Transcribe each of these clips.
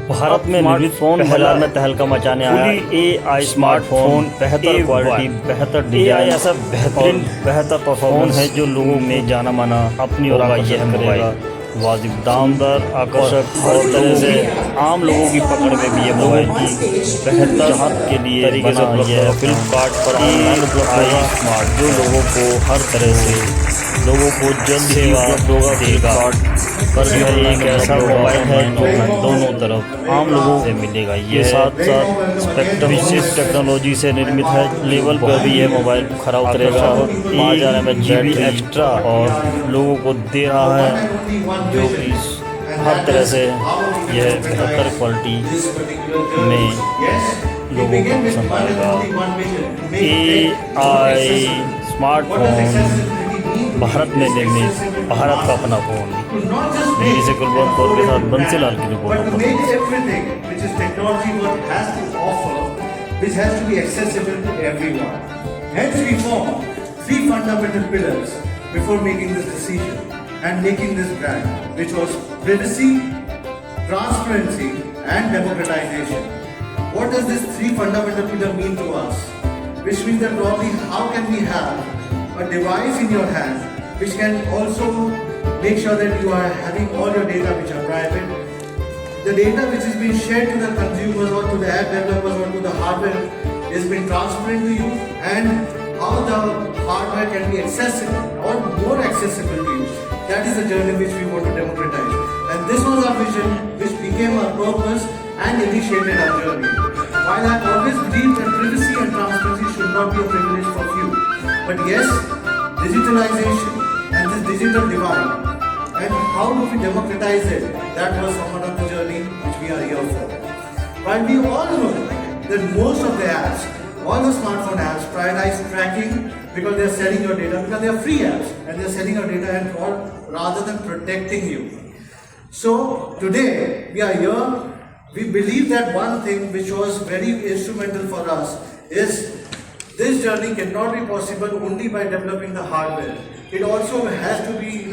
भारत में निर्मित बाजार में तहलका मचाने आया AI स्मार्टफोन, बेहतर क्वालिटी, बेहतर डिजाइन, ऐसा बेहतर परफॉर्मेंस है जो लोगों में जाना माना अपनी ओर आकर्षित करेगा। वाजिब दामदार, आकर्षक और तरह से आम लोगों की पकड़ में भी ये मोबाइल की बेहतर चाहत के लिए तरीके से उपलब्ध है। फ्लिपकार्ट पर ऑनलाइन उपलब्ध होगा स्मार्ट, जो लोगों को हर तरह से लोगों को जल्द ही उपलब्ध होगा। फ्लिपकार्ट पर जो एक ऐसा मोबाइल है जो दोनों तरफ आम लोगों से मिलेगा। ये साथ साथ स्पेक्ट्रम विशेष टेक्नोलॉजी से निर्मित है। लेवल पर भी यह मोबाइल खरा उतरेगा। 5000 mAh बैटरी एक्स्ट्रा और लोगों को दे रहा है, जो कि हर तरह से यह बेहतर क्वालिटी में लोगों को पसंद आएगा। AI स्मार्टफोन भारत में निर्मित, भारत का अपना फोन। मेरी से कुलवंत कौर के साथ बंसीलाल की report. Which has to be accessible to everyone. Hence we formed 3 fundamental pillars before making this decision and making this brand, which was privacy, transparency and democratization. What does this 3 fundamental pillar mean to us? Which means that probably how can we have a device in your hand which can also make sure that you are having all your data which are private, the data which is being shared to the consumers or to the app developers or to the hardware is being transparent to you, and how the hardware can be accessible or more accessible to you. That is the journey which we want to democratize. And this was our vision which became our purpose and initiated our journey. While I always believed that privacy and transparency should not be a privilege for few, but yes, digitalization and this digital divide and how do we democratize it, that was one of the journey which we are here for. While we all know that most of the apps, all the smartphone apps prioritize tracking because they are selling your data, because they are free apps and they are selling your data and all rather than protecting you. So today we are here. We believe that one thing which was very instrumental for us is this journey cannot be possible only by developing the hardware. It also has to be,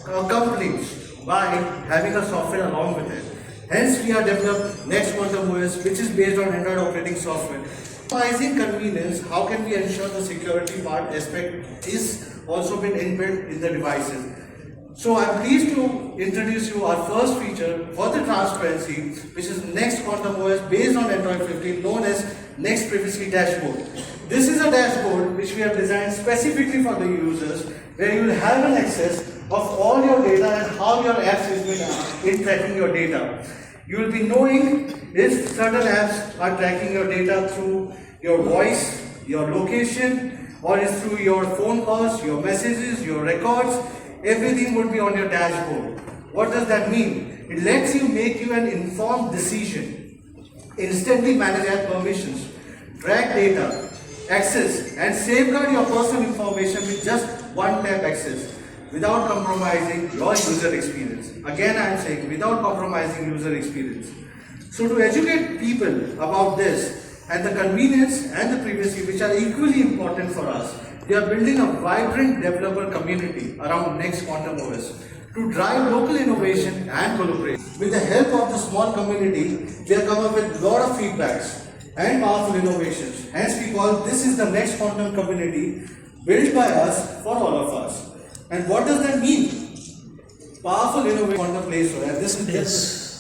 accompanied by having a software along with it. Hence, we have developed Next Quantum OS, which is based on Android operating software. Minimizing convenience, how can we ensure the security part aspect is also been inbuilt in the devices. So I'm pleased to introduce you our first feature for the transparency, which is Next Quantum OS based on Android 15, known as Next Privacy Dashboard. This is a dashboard which we have designed specifically for the users, where you will have an access of all your data and how your apps is been in tracking your data. You will be knowing if certain apps are tracking your data through your voice, your location, or is through your phone calls, your messages, your records. Everything would be on your dashboard. What does that mean? It lets you make you an informed decision, instantly manage app permissions, track data, access and safeguard your personal information with just one tap access without compromising your user experience. Again, I am saying without compromising user experience. So to educate people about this and the convenience and the privacy, which are equally important for us, we are building a vibrant developer community around Next Quantum OS to drive local innovation and collaboration. With the help of the small community, we have come up with a lot of feedbacks and powerful innovations. Hence we call this is the Next Quantum community built by us for all of us. And what does that mean? Powerful innovation on the Play Store. And this is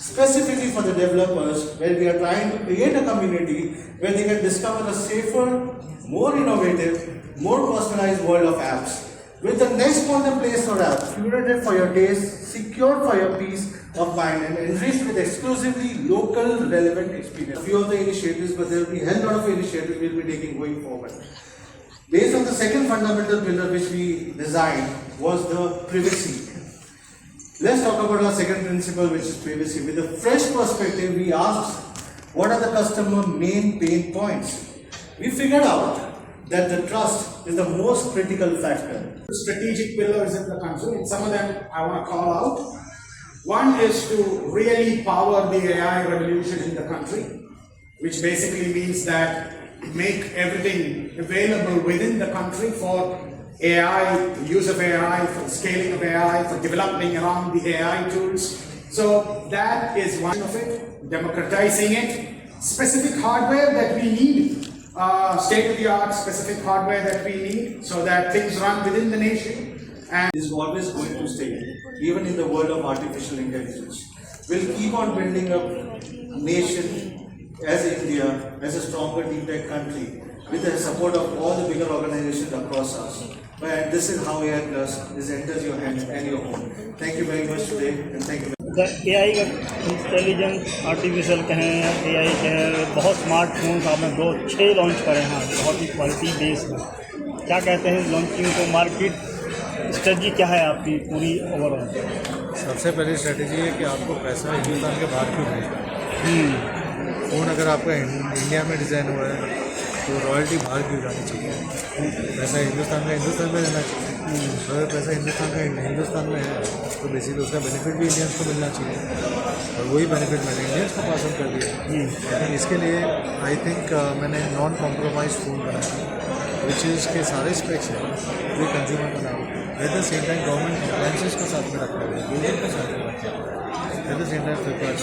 specifically for the developers, where we are trying to create a community where they can discover a safer, more innovative, more personalized world of apps. With the Next Quantum Play Store app, curated for your taste, secured for your peace of mind, and enriched with exclusively local relevant experience. A few of the initiatives, but there will be a hell lot of initiatives we will be taking going forward. Based on the second fundamental pillar which we designed was the privacy. Let's talk about our second principle, which is privacy. With a fresh perspective, we asked what are the customer main pain points. We figured out that the trust is the most critical factor. Strategic pillars in the country, and some of them I want to call out. One is to really power the AI revolution in the country, which basically means that make everything available within the country for AI, use of AI, for scaling of AI, for developing around the AI tools, So that is one of it, democratizing it. Specific hardware that we need, state-of-the-art specific hardware that we need so that things run within the nation. And is always going to stay, even in the world of artificial intelligence. We'll keep on building a nation as India, as a stronger deep tech country, with the support of all the bigger organizations across us. But this is how AI Plus enters your hand and your home. Thank you very much today, and thank you. AI का intelligence artificial कहें या AI कहें, बहुत smartphones आपने 6 launch करे हैं, बहुत ही quality based है। क्या कहते हैं लॉन्चिंग को, मार्केट स्ट्रेटजी क्या है आपकी पूरी ओवरऑल? सबसे पहली स्ट्रेटेजी है कि आपको पैसा हिंदुस्तान के बाहर क्यों भेजना। फ़ोन अगर आपका इंडिया में डिज़ाइन हुआ है तो रॉयल्टी बाहर क्यों जानी चाहिए? पैसा हिंदुस्तान में रहना चाहिए। अगर पैसा हिंदुस्तान में है तो बेसिकली उसका बेनिफिट भी इंडियंस को मिलना चाहिए, और वही बेनिफिट मैंने इंडियंस को पास ऑन कर दिया। इसके लिए आई थिंक मैंने नॉन कॉम्प्रोमाइज फ़ोन बनाया, विच इज़ के सारे स्पेक्स हैं जो कंज्यूमर बनाए, eight the same time government compliances को साथ में रखा है, गूगल को साथ में रखा है, at the same time Flipkart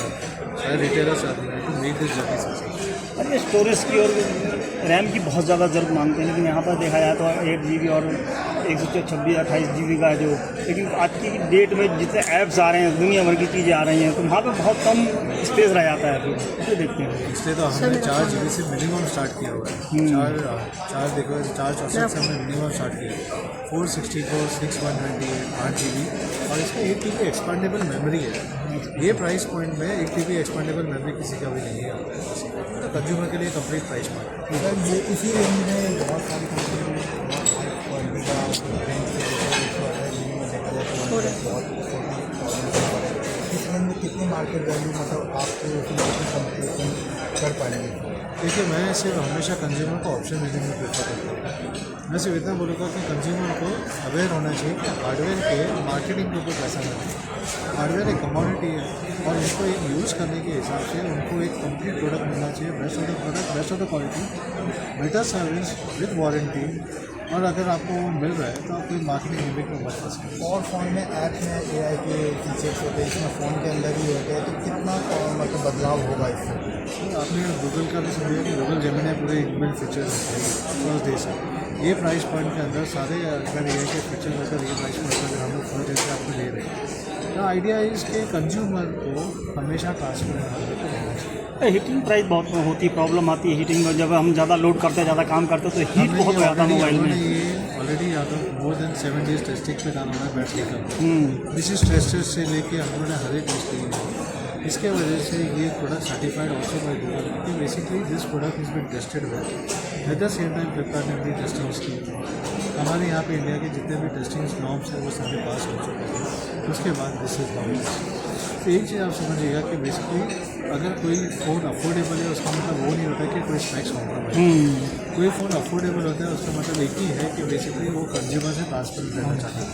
सारे रिटेलर साथ में to make this journey successful. अरे स्टोरेज की और रैम की बहुत ज़्यादा ज़रूरत मांगते हैं, लेकिन यहाँ पर देखा जाए तो 8 GB और 126 28 GB का है जो, लेकिन आज की डेट में जितने ऐप्स आ रहे हैं, दुनिया भर की चीज़ें आ रही हैं, तो वहाँ पे बहुत कम स्पेस रह जाता है। फिर कैसे देखते हैं? इसलिए तो हमने 4 GB से मिनिमम स्टार्ट किया हुआ है। 464 से हमने मिनिमम स्टार्ट किया, 464, 6 128, 8 GB, और इसमें 8 GB एक्सपांडेबल मेमोरी है। ये प्राइस पॉइंट में 8 GB एक्सपांडेबल मेमोरी किसी का भी नहीं है, तो कंज्यूमर के लिए कंप्लीट प्राइस पॉइंट। सर ये इसी रेंज में बहुत सारी कंपनी बहुत हाई क्वालिटी का रेंज इस रेंज में कितनी मार्केट वैल्यू मतलब आपको कंपटीशन कर पाएंगे? देखिए, मैं सिर्फ हमेशा कंज्यूमर को ऑप्शन देने में प्रेफर करता हूँ। मैं सिर्फ इतना बोलूँगा कि कंज्यूमर को अवेयर होना चाहिए कि हार्डवेयर के मार्केटिंग के ऊपर पैसा नहीं, हार्डवेयर एक कमोडिटी है, और इसको एक यूज़ करने के हिसाब से उनको एक कंप्लीट प्रोडक्ट मिलना चाहिए, best of the product, best of the quality, better service with warranty, और अगर आपको वो मिल रहा है तो आप कोई मार्केटिंग लिमिट में मत फंस करें। और फ़ोन में ऐप में AI के फीचर्स होते हैं, इसमें फ़ोन के अंदर ही होते हैं, तो कितना मतलब बदलाव होगा इसमें? तो आपने गूगल का भी सुनिए कि गूगल जेमिनी पूरे इनबिल्ट फीचर्स फर्स्ट डे से ये प्राइस पॉइंट के अंदर सारे अगर AI के फीचर्स अगर ये प्राइस पॉइंट अगर हम लोग फर्स्ट डे से आपको ले रहे हैं, तो आइडिया इज़ कि कंज्यूमर को हमेशा ट्रांसपेरेंट रहना चाहिए। हीटिंग प्राइस बहुत होती प्रॉब्लम आती है हीटिंग में, जब हम ज़्यादा लोड करते हैं, ज़्यादा काम करते हैं तो हीट बहुत हो जाता है मोबाइल में। ये ऑलरेडी यहाँ तो मोर देन 7 days टेस्टिंग पे डाला हुआ है बैटरी का। दिस इज टेस्टेड से लेके हम लोगों ने हर एक टेस्ट की है। इसके वजह से ये product certified also by Google, कि basically this product is been tested well. At the same time Flipkart ने भी टेस्टिंग्स की। हमारे यहाँ पे इंडिया के जितने भी टेस्टिंग नॉर्म्स हैं वो सारे पास हो चुके हैं। उसके बाद दिस इज नॉर्म्स। तो एक चीज़ आप समझिएगा कि बेसिकली अगर कोई फ़ोन अफोर्डेबल है उसका मतलब वो नहीं होता कि कोई स्पेक्स कॉम्प्रोमाइज। कोई फ़ोन अफोर्डेबल होता है उसका मतलब एक ही है कि बेसिकली वो कंज्यूमर से ट्रांसपेरेंट रहना चाहता है।